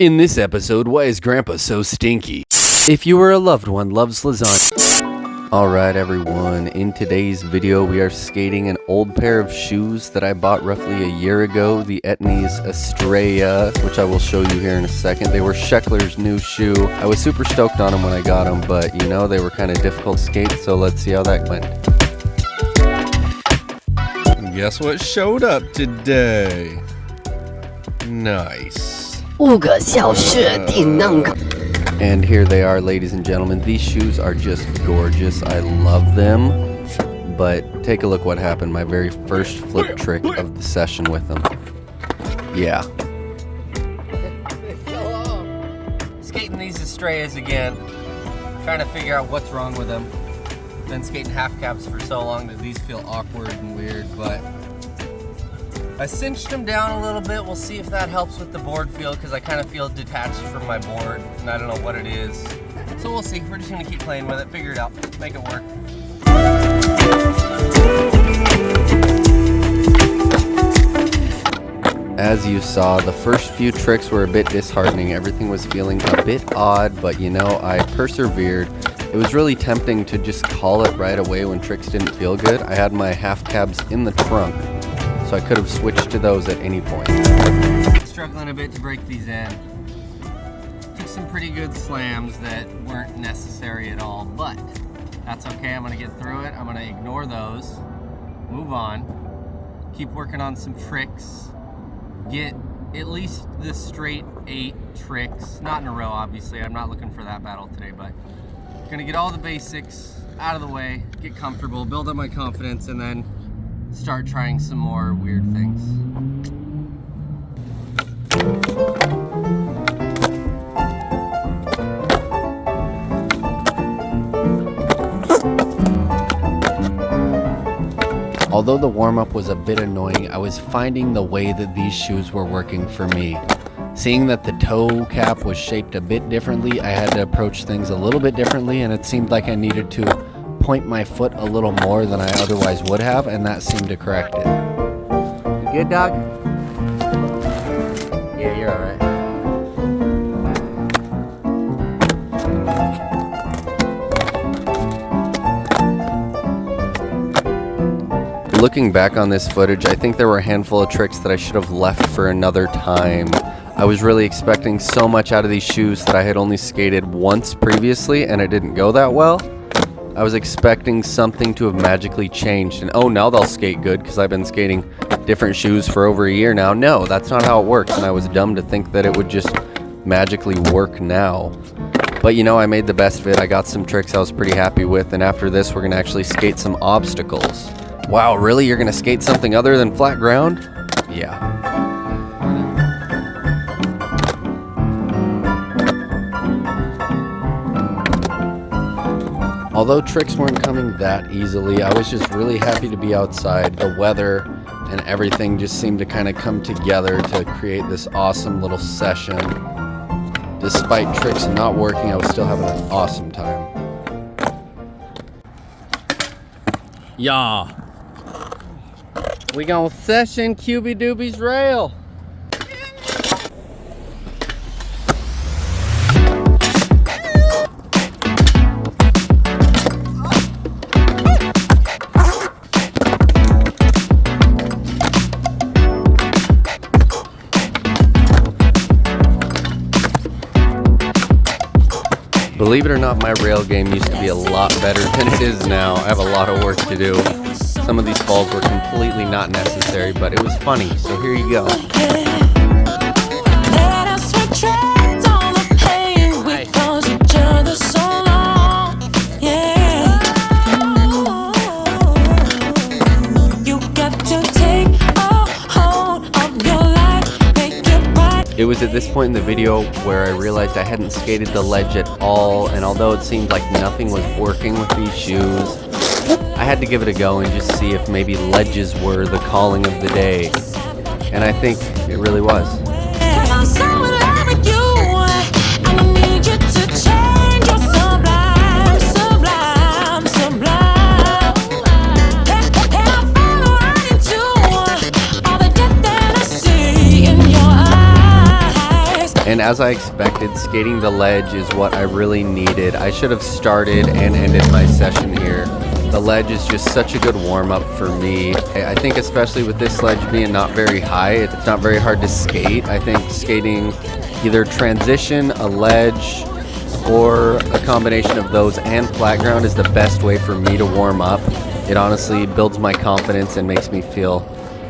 In this episode, why is Grandpa so stinky? If you or a loved one loves lasagna. Alright everyone, in today's video we are skating an old pair of shoes that I bought roughly a year ago, the Etnies Estrella, which I will show you here in a second. They were Sheckler's new shoe. I was super stoked on them when I got them, but you know, they were kind of difficult to skate, so let's see how that went. Guess what showed up today? Nice. And here they are, ladies and gentlemen. These shoes are just gorgeous. I love them. But take a look what happened. My very first flip trick of the session with them. Yeah. They fell off. Skating these Estrellas again. Trying to figure out what's wrong with them. Been skating half caps for so long that these feel awkward and weird, but I cinched them down a little bit. We'll see if that helps with the board feel, because I kind of feel detached from my board and I don't know what it is. So we'll see. We're just going to keep playing with it, figure it out, make it work. As you saw, the first few tricks were a bit disheartening. Everything was feeling a bit odd, but you know, I persevered. It was really tempting to just call it right away when tricks didn't feel good. I had my half cabs in the trunk, so I could have switched to those at any point. Struggling a bit to break these in. Took some pretty good slams that weren't necessary at all, but that's okay. I'm gonna get through it. I'm gonna ignore those, move on, keep working on some tricks, get at least the straight 8 tricks, not in a row obviously. I'm not looking for that battle today, but gonna get all the basics out of the way, get comfortable, build up my confidence, and then start trying some more weird things. Although the warm-up was a bit annoying, I was finding the way that these shoes were working for me. Seeing that the toe cap was shaped a bit differently, I had to approach things a little bit differently, and it seemed like I needed to point my foot a little more than I otherwise would have, and that seemed to correct it. You good, dog? Yeah, you're alright. Looking back on this footage, I think there were a handful of tricks that I should have left for another time. I was really expecting so much out of these shoes that I had only skated once previously, and it didn't go that well. I was expecting something to have magically changed, and oh, now they'll skate good because I've been skating different shoes for over a year now. No, that's not how it works, and I was dumb to think that it would just magically work now. But you know, I made the best of it. I got some tricks I was pretty happy with, and after this we're going to actually skate some obstacles. Wow, really? You're going to skate something other than flat ground? Yeah. Although tricks weren't coming that easily, I was just really happy to be outside. The weather and everything just seemed to kind of come together to create this awesome little session. Despite tricks not working, I was still having an awesome time. Yeah. We gonna session QB Doobie's rail. Believe it or not, my rail game used to be a lot better than it is now. I have a lot of work to do. Some of these falls were completely not necessary, but it was funny, so here you go. It was at this point in the video where I realized I hadn't skated the ledge at all, and although it seemed like nothing was working with these shoes, I had to give it a go and just see if maybe ledges were the calling of the day. And I think it really was. All the death that I see in your eyes. And as I expected, skating the ledge is what I really needed. I should have started and ended my session here. The ledge is just such a good warm-up for me. I think especially with this ledge being not very high, it's not very hard to skate. I think skating either transition, a ledge, or a combination of those and flat ground is the best way for me to warm up. It honestly builds my confidence and makes me feel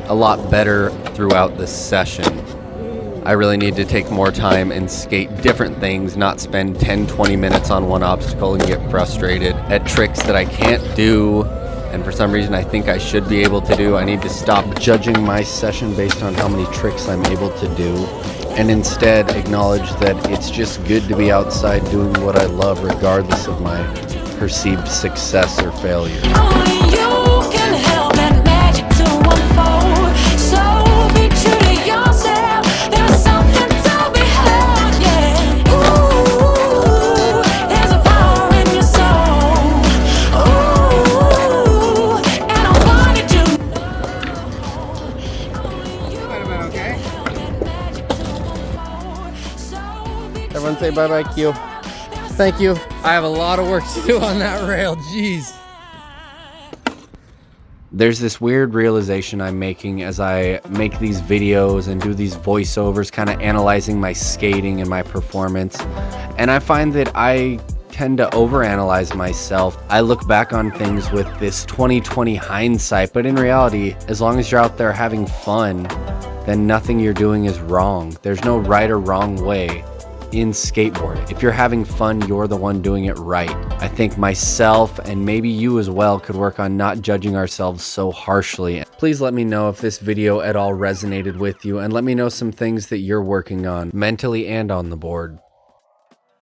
a lot better throughout the session. I really need to take more time and skate different things, not spend 10-20 minutes on one obstacle and get frustrated at tricks that I can't do and for some reason I think I should be able to do. I need to stop judging my session based on how many tricks I'm able to do and instead acknowledge that it's just good to be outside doing what I love regardless of my perceived success or failure. Only you can help that magic to unfold. So be true to yourself. There's something to be heard, yeah. Ooh, there's a power in your soul. Ooh, and I wanted you. Might have been okay. Everyone say bye-bye, Q. Thank you. I have a lot of work to do on that rail, jeez. There's this weird realization I'm making as I make these videos and do these voiceovers, kind of analyzing my skating and my performance. And I find that I tend to overanalyze myself. I look back on things with this 20/20 hindsight, but in reality, as long as you're out there having fun, then nothing you're doing is wrong. There's no right or wrong way in skateboarding. If you're having fun, you're the one doing it right. I think myself and maybe you as well could work on not judging ourselves so harshly. Please let me know if this video at all resonated with you and let me know some things that you're working on mentally and on the board.